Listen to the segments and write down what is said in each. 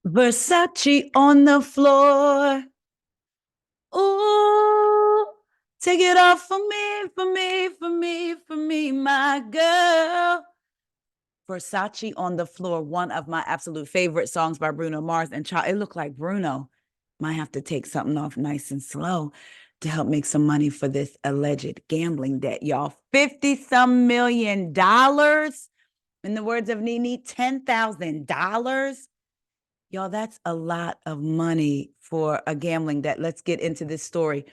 Versace on the floor. Ooh, take it off for me, for me, for me, for me, my girl. Versace on the floor, one of my absolute favorite songs by Bruno Mars. And child, it looked like Bruno might have to take something off nice and slow to help make some money for this alleged gambling debt, y'all. 50 some $1,000,000. In the words of Nene, $10,000. Y'all, that's a lot of money for a gambling debt. Let's get into this story.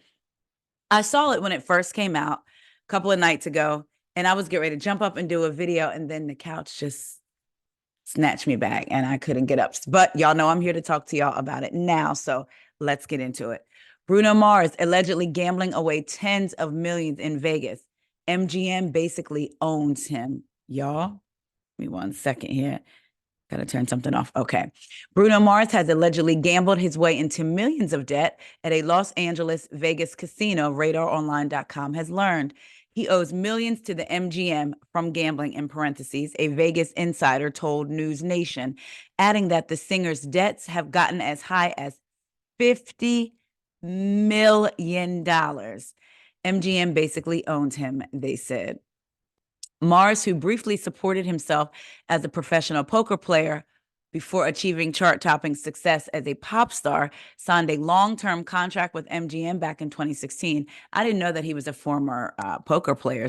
I saw it when it first came out a couple of nights ago, and I was getting ready to jump up and do a video, and then the couch just snatched me back, and I couldn't get up. But y'all know I'm here to talk to y'all about it now, so let's get into it. Bruno Mars allegedly gambling away tens of millions in Vegas. MGM basically owns him, y'all. Give me 1 second here. Got to turn something off. Okay. Bruno Mars has allegedly gambled his way into millions of debt at a Los Angeles Vegas casino, RadarOnline.com has learned. He owes millions to the MGM from gambling, in parentheses, a Vegas insider told News Nation, adding that the singer's debts have gotten as high as $50 million. MGM basically owns him, they said. Mars, who briefly supported himself as a professional poker player before achieving chart-topping success as a pop star, signed a long-term contract with MGM back in 2016. I didn't know that he was a former poker player,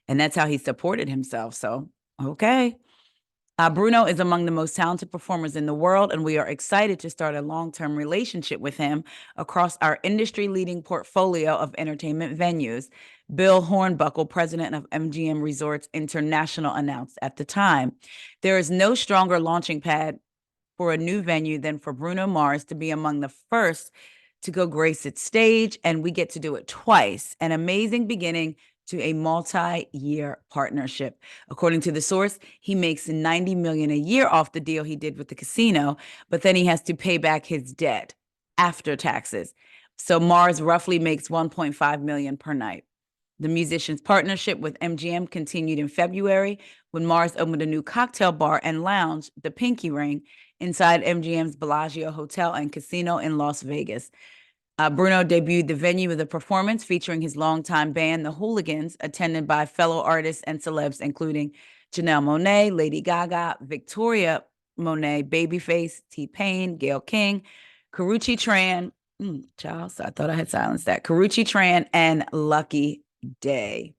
and that's how he supported himself. So, okay. Bruno is among the most talented performers in the world, and we are excited to start a long-term relationship with him across our industry-leading portfolio of entertainment venues. Bill Hornbuckle, president of MGM Resorts International, announced at the time. There is no stronger launching pad for a new venue than for Bruno Mars to be among the first to go grace its stage, and we get to do it twice. An amazing beginning to a multi-year partnership. According to the source, he makes $90 million a year off the deal he did with the casino, but then he has to pay back his debt after taxes. So Mars roughly makes $1.5 million per night. The musician's partnership with MGM continued in February when Mars opened a new cocktail bar and lounge, the Pinky Ring, inside MGM's Bellagio Hotel and Casino in Las Vegas. Bruno debuted the venue with a performance featuring his longtime band, the Hooligans, attended by fellow artists and celebs, including Janelle Monáe, Lady Gaga, Victoria Monet, Babyface, T-Pain, Gayle King, Karrueche Tran, child, so I thought I had silenced that, Karrueche Tran, and Lucky Day.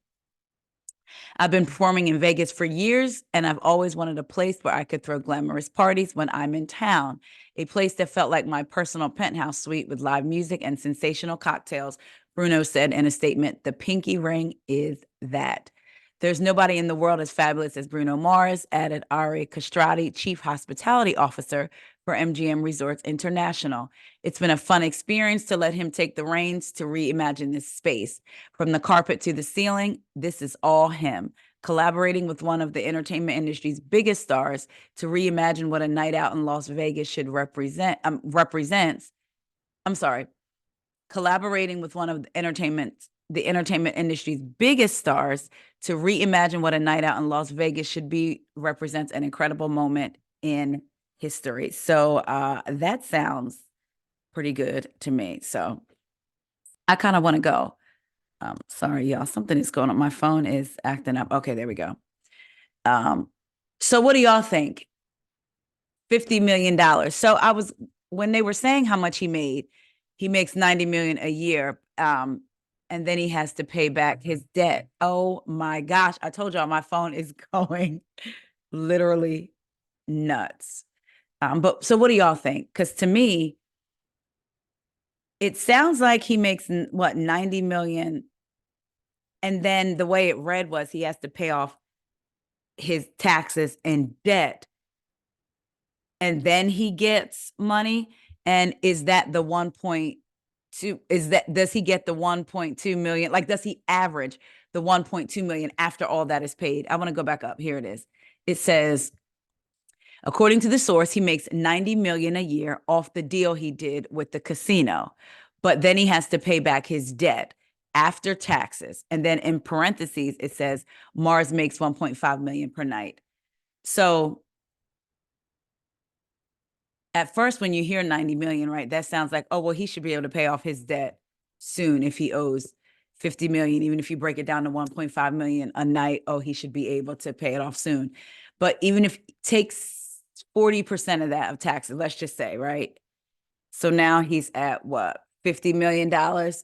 I've been performing in Vegas for years, and I've always wanted a place where I could throw glamorous parties when I'm in town. A place that felt like my personal penthouse suite with live music and sensational cocktails, Bruno said in a statement. The Pinky Ring is that. There's nobody in the world as fabulous as Bruno Mars, added Ari Castrati, chief hospitality officer for MGM Resorts International. It's been a fun experience to let him take the reins to reimagine this space. From the carpet to the ceiling, this is all him. Collaborating with one of the entertainment industry's biggest stars to reimagine what a night out in Las Vegas should represents. I'm sorry. Collaborating with one of the entertainment industry's biggest stars to reimagine what a night out in Las Vegas should be represents an incredible moment in history. So that sounds pretty good to me. So I kind of want to go. Sorry, y'all. Something is going on. My phone is acting up. Okay, there we go. So what do y'all think? $50 million. So when they were saying how much he makes $90 million a year. And then he has to pay back his debt. Oh my gosh. I told y'all my phone is going literally nuts. But so what do y'all think? Because to me, it sounds like he makes what, 90 million. And then the way it read was he has to pay off his taxes and debt. And then he gets money. And is that the 1.2? Does he get the 1.2 million? Like, does he average the 1.2 million after all that is paid? I want to go back up. Here it is. It says, according to the source, he makes 90 million a year off the deal he did with the casino, but then he has to pay back his debt after taxes. And then in parentheses, it says Mars makes 1.5 million per night. So at first, when you hear 90 million, right, that sounds like, oh, well, he should be able to pay off his debt soon if he owes 50 million. Even if you break it down to 1.5 million a night, oh, he should be able to pay it off soon. But even if it takes 40% of that of taxes, let's just say, right? So now he's at what, $50 million?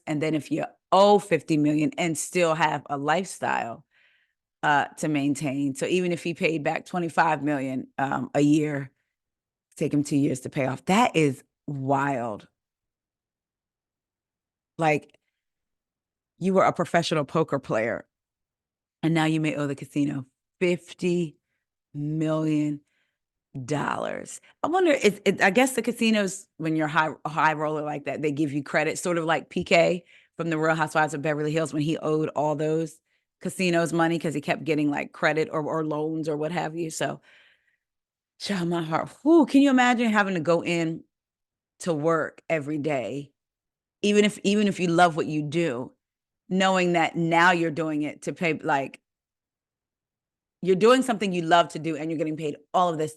And then if you owe 50 million and still have a lifestyle to maintain. So even if he paid back 25 million a year, take him 2 years to pay off. That is wild. Like, you were a professional poker player and now you may owe the casino $50 million. I wonder, I guess the casinos, when you're a high roller like that, they give you credit, sort of like PK from the Real Housewives of Beverly Hills when he owed all those casinos money because he kept getting like credit or loans or what have you. So, child, my heart. Whew, can you imagine having to go in to work every day, even if you love what you do, knowing that now you're doing it to pay, like, you're doing something you love to do and you're getting paid all of this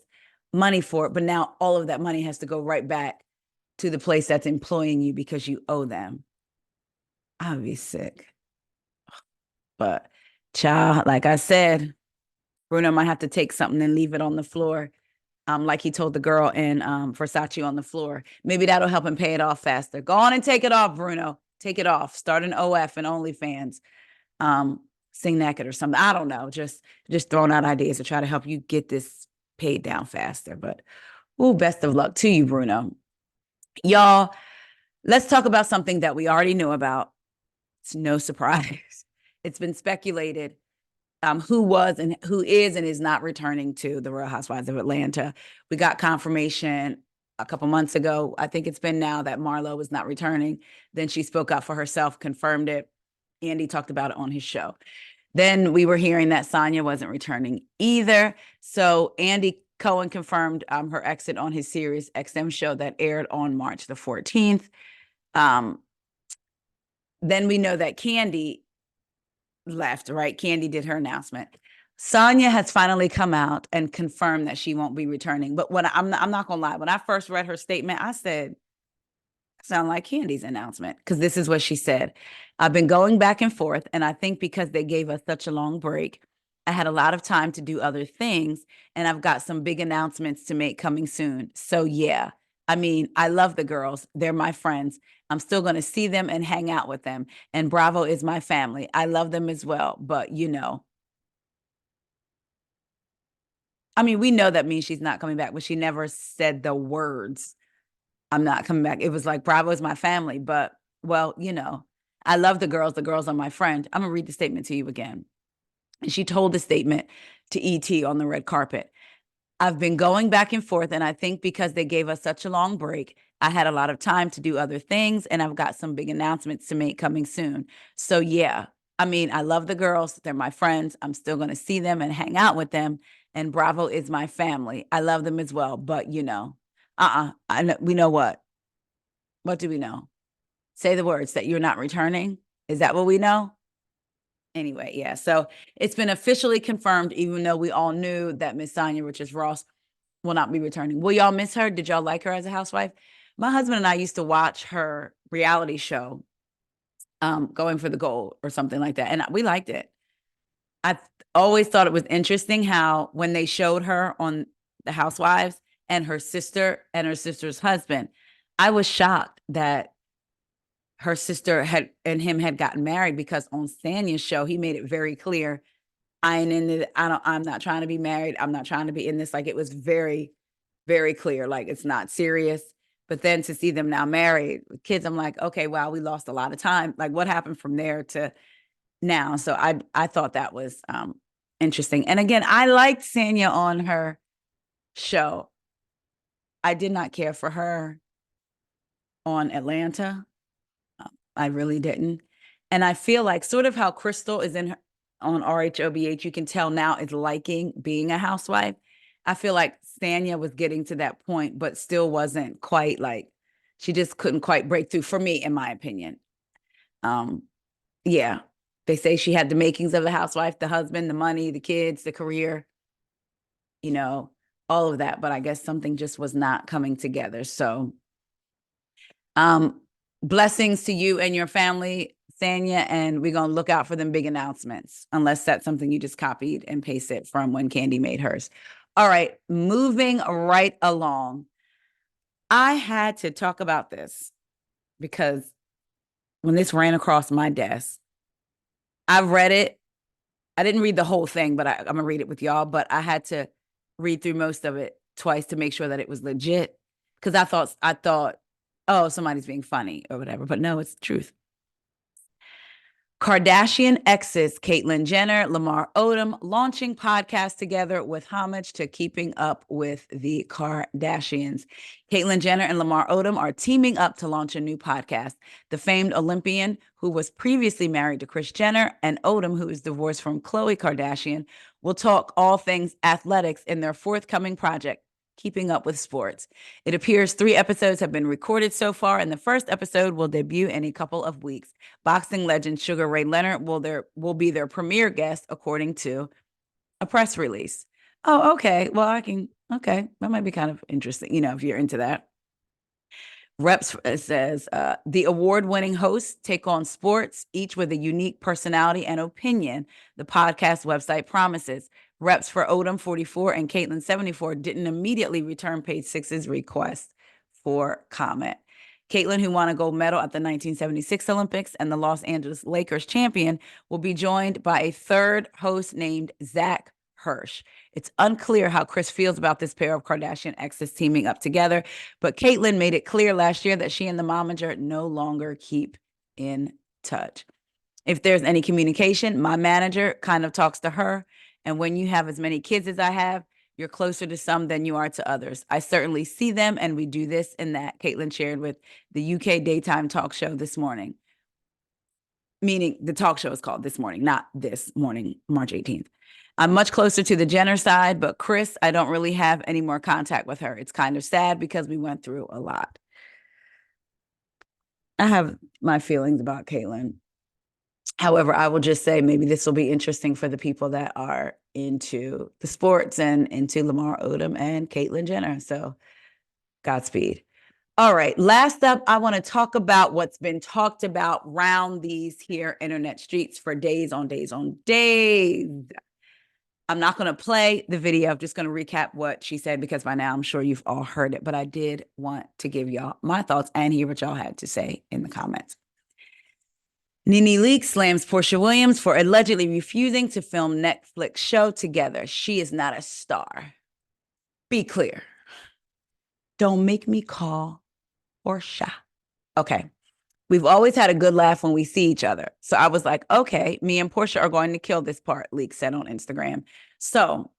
money for it, but now all of that money has to go right back to the place that's employing you because you owe them. I would be sick. But child, like I said, Bruno might have to take something and leave it on the floor. Like he told the girl in Versace on the floor. Maybe that'll help him pay it off faster. Go on and take it off, Bruno. Take it off. Start an OF and OnlyFans. Sing naked or something. I don't know. Just throwing out ideas to try to help you get this paid down faster. But best of luck to you, Bruno. Y'all, let's talk about something that we already knew about. It's no surprise. It's been speculated who was and who is and is not returning to the Real Housewives of Atlanta. We got confirmation a couple months ago. I think it's been now that Marlo was not returning. Then she spoke out for herself, confirmed it. Andy talked about it on his show. Then we were hearing that Sanya wasn't returning either. So Andy Cohen confirmed her exit on his Sirius XM show that aired on March the 14th. Then we know that Kandi left, right? Kandi did her announcement. Sanya has finally come out and confirmed that she won't be returning. But when I'm not gonna lie, when I first read her statement, I said, sound like Kandi's announcement, because this is what she said. I've been going back and forth, and I think because they gave us such a long break, I had a lot of time to do other things, and I've got some big announcements to make coming soon. So yeah, I mean, I love the girls. They're my friends. I'm still going to see them and hang out with them. And Bravo is my family. I love them as well. But I mean, we know that means she's not coming back, but she never said the words, I'm not coming back. It was like, Bravo is my family. But, well, I love the girls. The girls are my friend. I'm going to read the statement to you again. And she told the statement to ET on the red carpet. I've been going back and forth, and I think because they gave us such a long break, I had a lot of time to do other things, and I've got some big announcements to make coming soon. So, yeah, I mean, I love the girls. They're my friends. I'm still going to see them and hang out with them. And Bravo is my family. I love them as well. But, we know what? What do we know? Say the words that you're not returning. Is that what we know? Anyway, yeah. So it's been officially confirmed, even though we all knew that Miss Sanya Richards-Ross will not be returning. Will y'all miss her? Did y'all like her as a housewife? My husband and I used to watch her reality show, Going for the Gold or something like that, and we liked it. I always thought it was interesting how when they showed her on the Housewives and her sister and her sister's husband, I was shocked that her sister and him had gotten married, because on Sanya's show, he made it very clear, I ain't in it. I'm not trying to be married. I'm not trying to be in this. Like, it was very, very clear. Like, it's not serious. But then to see them now married with kids, I'm like, okay, wow, we lost a lot of time. Like, what happened from there to now? So I thought that was interesting. And again, I liked Sanya on her show. I did not care for her on Atlanta. I really didn't. And I feel like sort of how Crystal is on RHOBH, you can tell now is liking being a housewife. I feel like Sanya was getting to that point, but still wasn't quite, like, she just couldn't quite break through, for me, in my opinion. Yeah. They say she had the makings of a housewife, the husband, the money, the kids, the career, all of that, but I guess something just was not coming together. So, blessings to you and your family, Sanya, and we're going to look out for them big announcements, unless that's something you just copied and pasted from when Candy made hers. All right, moving right along. I had to talk about this because when this ran across my desk, I read it. I didn't read the whole thing, but I'm going to read it with y'all, but I had to read through most of it twice to make sure that it was legit, because I thought, oh, somebody's being funny or whatever, but no, it's the truth. Kardashian exes Caitlyn Jenner, Lamar Odom launching podcast together with homage to keeping up with the Kardashians. Caitlyn Jenner and Lamar Odom are teaming up to launch a new podcast. The famed Olympian, who was previously married to Kris Jenner, and Odom, who is divorced from Khloe Kardashian, will talk all things athletics in their forthcoming project, Keeping Up with Sports. It appears 3 episodes have been recorded so far, and the first episode will debut in a couple of weeks. Boxing legend Sugar Ray Leonard will be their premiere guest, according to a press release. Oh, okay. Well, okay. That might be kind of interesting, if you're into that. Reps says the award-winning hosts take on sports, each with a unique personality and opinion, the podcast website promises. Reps for Odom, 44, and Caitlynn, 74, didn't immediately return Page Six's request for comment. Caitlynn, who won a gold medal at the 1976 Olympics and the Los Angeles Lakers champion, will be joined by a third host named Zach Hirsch. It's unclear how Kris feels about this pair of Kardashian exes teaming up together, but Caitlynn made it clear last year that she and the momager no longer keep in touch. If there's any communication, my manager kind of talks to her, and when you have as many kids as I have, you're closer to some than you are to others. I certainly see them, and we do this and that, Caitlynn shared with the UK daytime talk show This Morning. Meaning the talk show is called This Morning, not This Morning, March 18th. I'm much closer to the Jenner side, but Kris, I don't really have any more contact with her. It's kind of sad because we went through a lot. I have my feelings about Caitlyn. However, I will just say maybe this will be interesting for the people that are into the sports and into Lamar Odom and Caitlyn Jenner. So Godspeed. All right, last up, I want to talk about what's been talked about round these here internet streets for days on days on days. I'm not going to play the video. I'm just going to recap what she said because by now I'm sure you've all heard it, but I did want to give y'all my thoughts and hear what y'all had to say in the comments. Nene Leakes slams Porsha Williams for allegedly refusing to film Netflix show together. She is not a star. Be clear. Don't make me call Porsha. Okay. We've always had a good laugh when we see each other. So I was like, okay, me and Porsha are going to kill this part, Leakes said on Instagram. So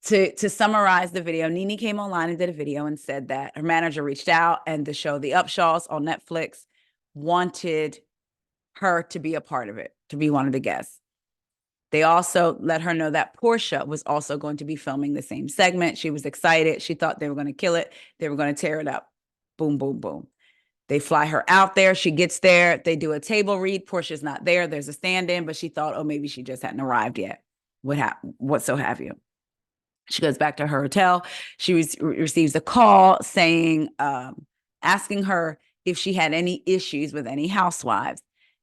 to summarize the video, Nene came online and did a video and said that her manager reached out and the show The Upshaws on Netflix wanted her to be a part of it, to be one of the guests. They also let her know that Porsha was also going to be filming the same segment. She was excited. She thought they were going to kill it. They were going to tear it up. Boom, boom, boom. They fly her out there. She gets there. They do a table read. Porsha's not there. There's a stand-in, but she thought, oh, maybe she just hadn't arrived yet. What so have you. She goes back to her hotel. She receives a call saying, asking her if she had any issues with any housewives.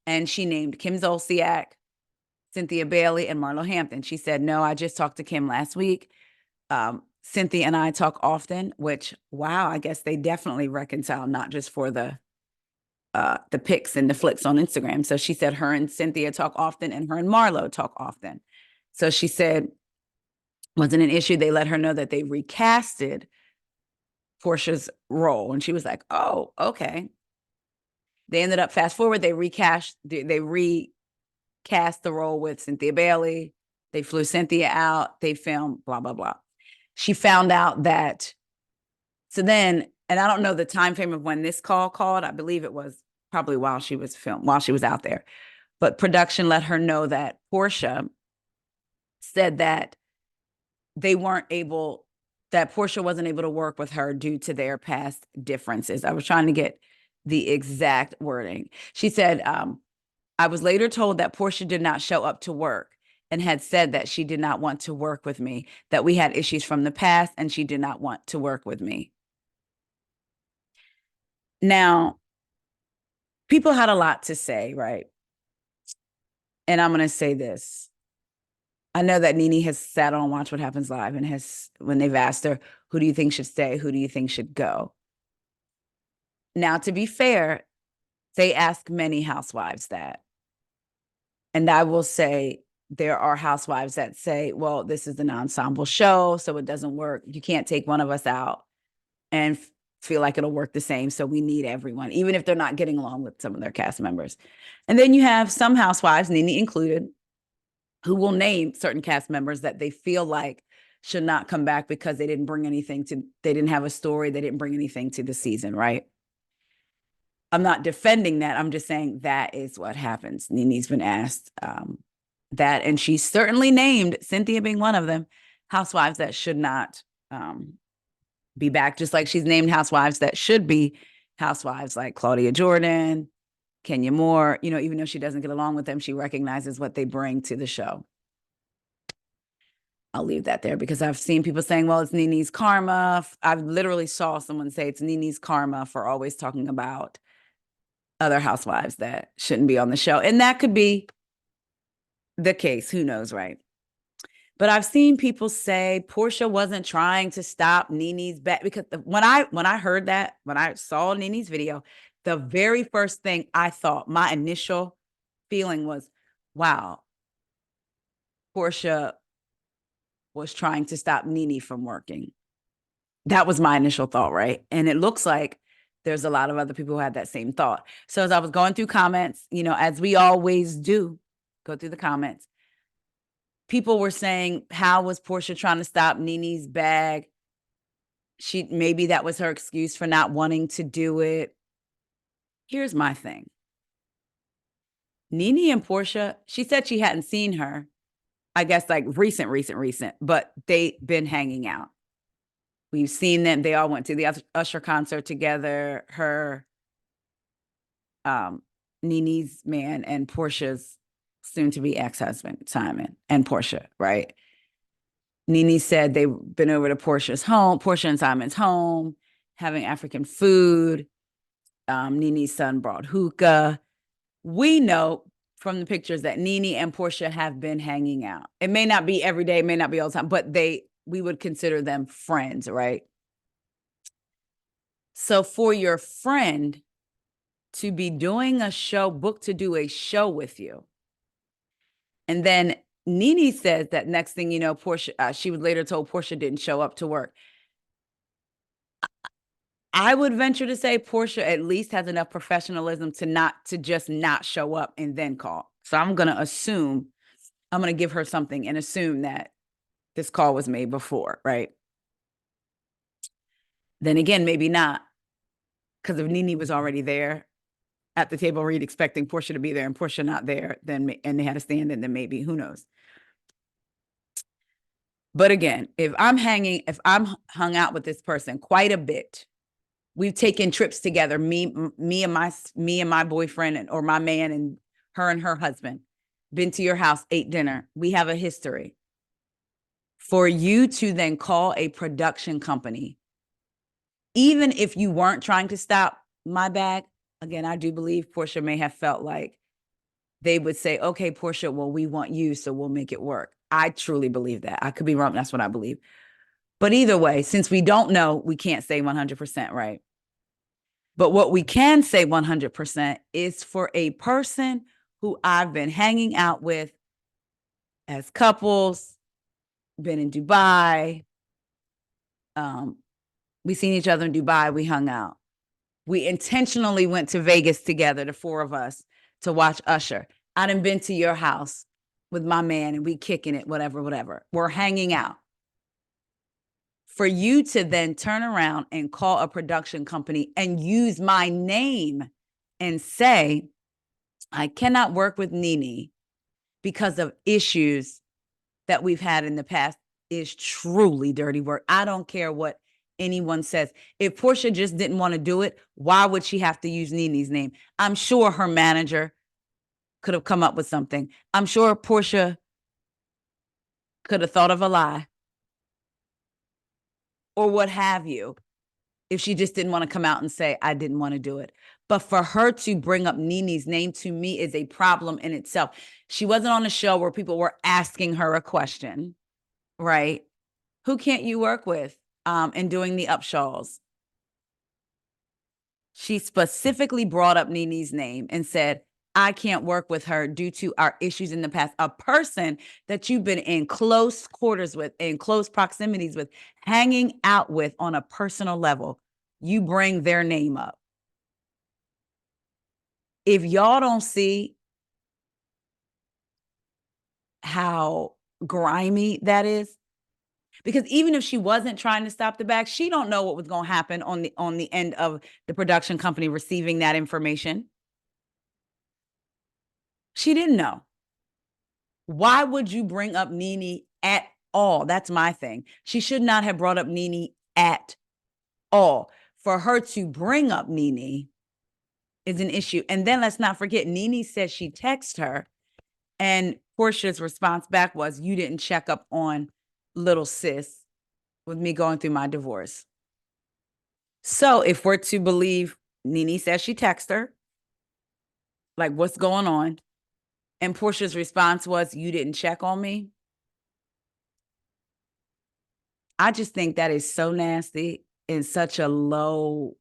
And she named Kim Zolciak, Cynthia Bailey, and Marlo Hampton. She said, no, I just talked to Kim last week. Cynthia and I talk often, which, wow, I guess they definitely reconcile, not just for the pics and the flicks on Instagram. So she said her and Cynthia talk often and her and Marlo talk often. So she said, wasn't an issue. They let her know that they recasted Porsha's role. And she was like, oh, okay. They ended up, fast forward, they recast the role with Cynthia Bailey. They flew Cynthia out. They filmed blah, blah, blah. She found out that, so then, and I don't know the time frame of when this called. I believe it was probably while she was out there. But production let her know that Porsha said that Porsha wasn't able to work with her due to their past differences. I was trying to get the exact wording. She said, I was later told that Porsha did not show up to work. and had said that she did not want to work with me, that we had issues from the past and she did not want to work with me. Now, people had a lot to say, right? And I'm going to say this. I know that Nene has sat on Watch What Happens Live and when they've asked her, who do you think should stay? Who do you think should go? Now, to be fair, they ask many housewives that. And I will say there are housewives that say, well, this is an ensemble show, so it doesn't work. You can't take one of us out and feel like it'll work the same. So we need everyone, even if they're not getting along with some of their cast members. And then you have some housewives, Nene included, who will name certain cast members that they feel like should not come back because they didn't have a story, they didn't bring anything to the season, right? I'm not defending that. I'm just saying that is what happens. Nene's been asked that, and she's certainly named, Cynthia being one of them, housewives that should not be back, just like she's named housewives that should be housewives, like Claudia Jordan, Kenya Moore. Even though she doesn't get along with them, she recognizes what they bring to the show. I'll leave that there because I've seen people saying, well, it's Nene's karma. I've literally saw someone say it's Nene's karma for always talking about other housewives that shouldn't be on the show. And that could be the case. Who knows, right? But I've seen people say Porsha wasn't trying to stop Nene's back, because when I heard that, when I saw Nene's video, the very first thing I thought, my initial feeling was, wow, Porsha was trying to stop Nene from working. That was my initial thought, right? And it looks like there's a lot of other people who had that same thought. So as I was going through comments, as we always do, go through the comments, people were saying, how was Porsha trying to stop Nene's bag? Maybe that was her excuse for not wanting to do it. Here's my thing. Nene and Porsha, she said she hadn't seen her, I guess like recent, but they've been hanging out. We've seen them. They all went to the Usher concert together. Nene's man and Porsha's soon-to-be ex-husband, Simon, and Porsha, right? Nene said they've been over to Porsha and Simon's home, having African food. Nene's son brought hookah. We know from the pictures that Nene and Porsha have been hanging out. It may not be every day, it may not be all the time, but we would consider them friends, right? So for your friend to be doing a show, booked to do a show with you, and then Nene says that next thing you know, Porsha, she would later told Porsha didn't show up to work. I would venture to say Porsha at least has enough professionalism to just not show up and then call. So I'm going to give her something and assume that this call was made before, right? Then again, maybe not. Because if Nene was already there at the table read expecting Porsha to be there and Porsha not there, and they had a stand-in, then maybe, who knows? But again, if I'm hung out with this person quite a bit, we've taken trips together, me and my boyfriend or my man and her husband, been to your house, ate dinner. We have a history. For you to then call a production company, even if you weren't trying to stop my bag, again, I do believe Porsha may have felt like they would say, okay, Porsha, well, we want you, so we'll make it work. I truly believe that. I could be wrong. That's what I believe. But either way, since we don't know, we can't say 100%, right? But what we can say 100% is for a person who I've been hanging out with as couples, been in Dubai. We seen each other in Dubai. We hung out. We intentionally went to Vegas together, the four of us, to watch Usher. I done been to your house with my man and we kicking it, whatever. We're hanging out. For you to then turn around and call a production company and use my name and say, I cannot work with Nene because of issues that we've had in the past, is truly dirty work. I don't care what anyone says. If Porsha just didn't want to do it, why would she have to use Nene's name? I'm sure her manager could have come up with something. I'm sure Porsha could have thought of a lie or what have you, if she just didn't want to come out and say, I didn't want to do it. But for her to bring up Nene's name to me is a problem in itself. She wasn't on a show where people were asking her a question, right? Who can't you work with in doing the Upshaws? She specifically brought up Nene's name and said, I can't work with her due to our issues in the past. A person that you've been in close quarters with, in close proximities with, hanging out with on a personal level, you bring their name up. If y'all don't see how grimy that is, because even if she wasn't trying to stop the bag, she don't know what was going to happen on the end of the production company receiving that information. She didn't know. Why would you bring up Nene at all? That's my thing. She should not have brought up Nene at all. For her to bring up Nene is an issue. And then let's not forget, Nene said she texted her, and Porsha's response back was, you didn't check up on little sis with me going through my divorce. So if we're to believe Nene says she texted her, like, what's going on? And Porsha's response was, you didn't check on me. I just think that is so nasty and such a low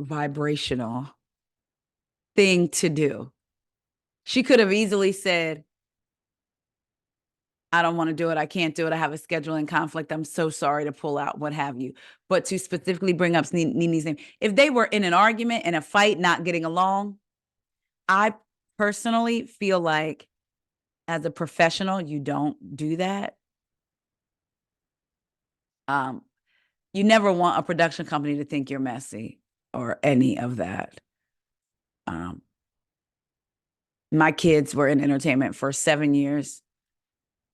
vibrational thing to do. She could have easily said, I don't want to do it. I can't do it. I have a scheduling conflict. I'm so sorry to pull out, what have you. But to specifically bring up Nene's name, if they were in an argument, in a fight, not getting along, I personally feel like as a professional, you don't do that. You never want a production company to think you're messy or any of that. My kids were in entertainment for 7 years.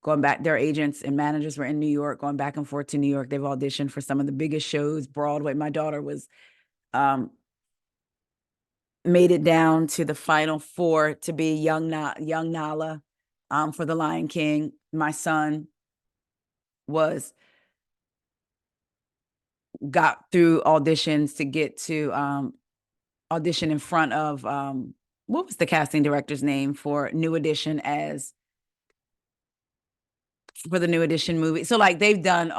Going back, their agents and managers were in New York, going back and forth to New York. They've auditioned for some of the biggest shows, Broadway. My daughter was made it down to the final 4 to be young Nala for The Lion King. My son got through auditions to get to audition in front of what was the casting director's name for New Edition for the New Edition movie. So like they've done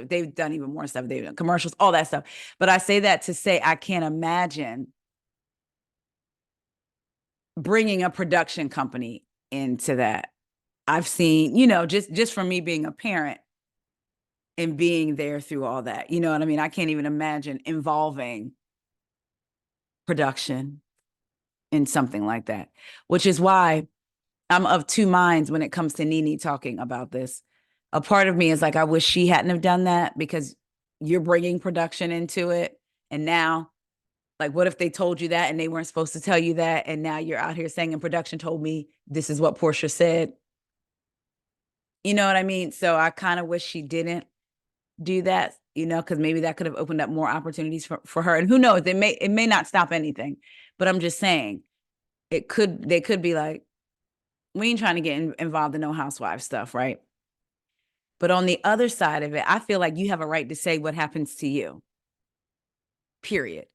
they've done even more stuff. They've done commercials, all that stuff. But I say that to say, I can't imagine bringing a production company into that. I've seen, just from me being a parent and being there through all that, you know what I mean? I can't even imagine involving production in something like that, which is why I'm of two minds when it comes to Nene talking about this. A part of me is like, I wish she hadn't have done that, because you're bringing production into it. And now, like, what if they told you that and they weren't supposed to tell you that? And now you're out here saying, and production told me this is what Porsha said. You know what I mean? So I kind of wish she didn't do that, because maybe that could have opened up more opportunities for her. And who knows, it may not stop anything, but I'm just saying they could be like, we ain't trying to get involved in no housewife stuff, right? But on the other side of it, I feel like you have a right to say what happens to you, period.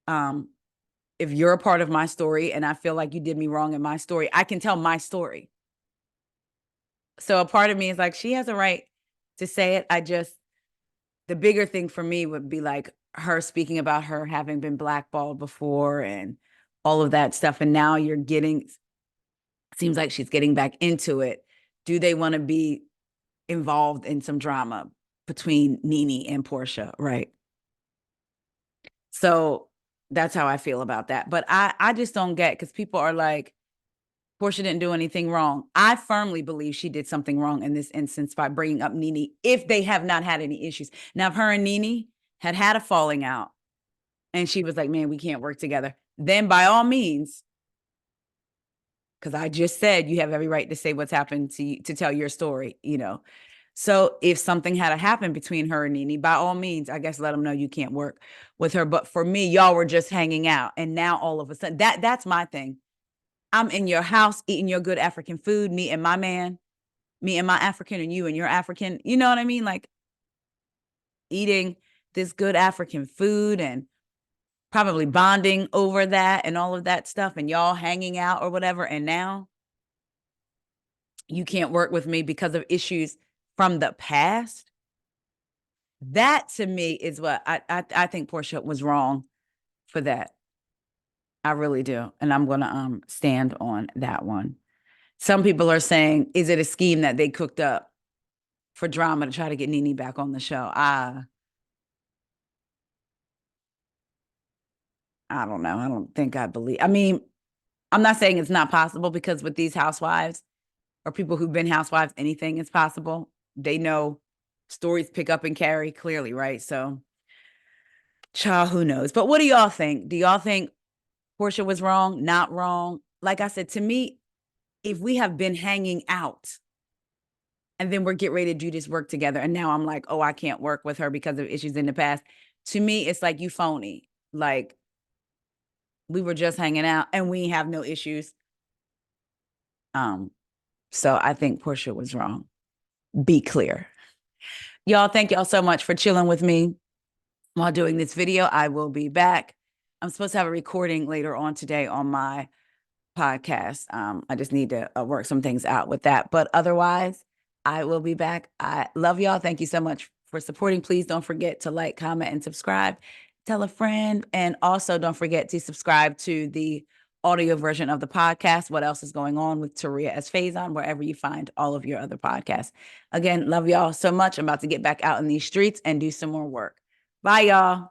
If you're a part of my story and I feel like you did me wrong in my story, I can tell my story. So a part of me is like, she has a right to say it. The bigger thing for me would be like her speaking about her having been blackballed before and all of that stuff. And now seems like she's getting back into it. Do they want to be involved in some drama between Nene and Porsha, right? So that's how I feel about that. But I just don't get, because people are like, Porsha didn't do anything wrong. I firmly believe she did something wrong in this instance by bringing up Nene, if they have not had any issues. Now, if her and Nene had a falling out and she was like, man, we can't work together, then by all means, because I just said you have every right to say what's happened to you, to tell your story, So if something had to happen between her and Nene, by all means, I guess let them know you can't work with her. But for me, y'all were just hanging out. And now all of a sudden, that's my thing. I'm in your house eating your good African food, me and my man. Me and my African and you and your African, you know what I mean? Like eating this good African food and probably bonding over that and all of that stuff and y'all hanging out or whatever. And now you can't work with me because of issues from the past. That to me is what I think Porsha was wrong for that. I really do. And I'm going to stand on that one. Some people are saying, is it a scheme that they cooked up for drama to try to get Nene back on the show? I don't know. I don't think I believe. I mean, I'm not saying it's not possible because with these housewives or people who've been housewives, anything is possible. They know stories pick up and carry clearly, right? So, child, who knows? But what do y'all think? Do y'all think Porsha was wrong? Not wrong? Like I said, to me, if we have been hanging out and then we're getting ready to do this work together, and now I'm like, oh, I can't work with her because of issues in the past. To me, it's like you phony. Like we were just hanging out and we have no issues. So I think Porsha was wrong. Be clear. Y'all, thank y'all so much for chilling with me while doing this video. I will be back. I'm supposed to have a recording later on today on my podcast. I just need to work some things out with that. But otherwise, I will be back. I love y'all. Thank you so much for supporting. Please don't forget to like, comment, and subscribe. Tell a friend. And also don't forget to subscribe to the audio version of the podcast. What else is going on with Taria as Faison, wherever you find all of your other podcasts. Again, love y'all so much. I'm about to get back out in these streets and do some more work. Bye, y'all.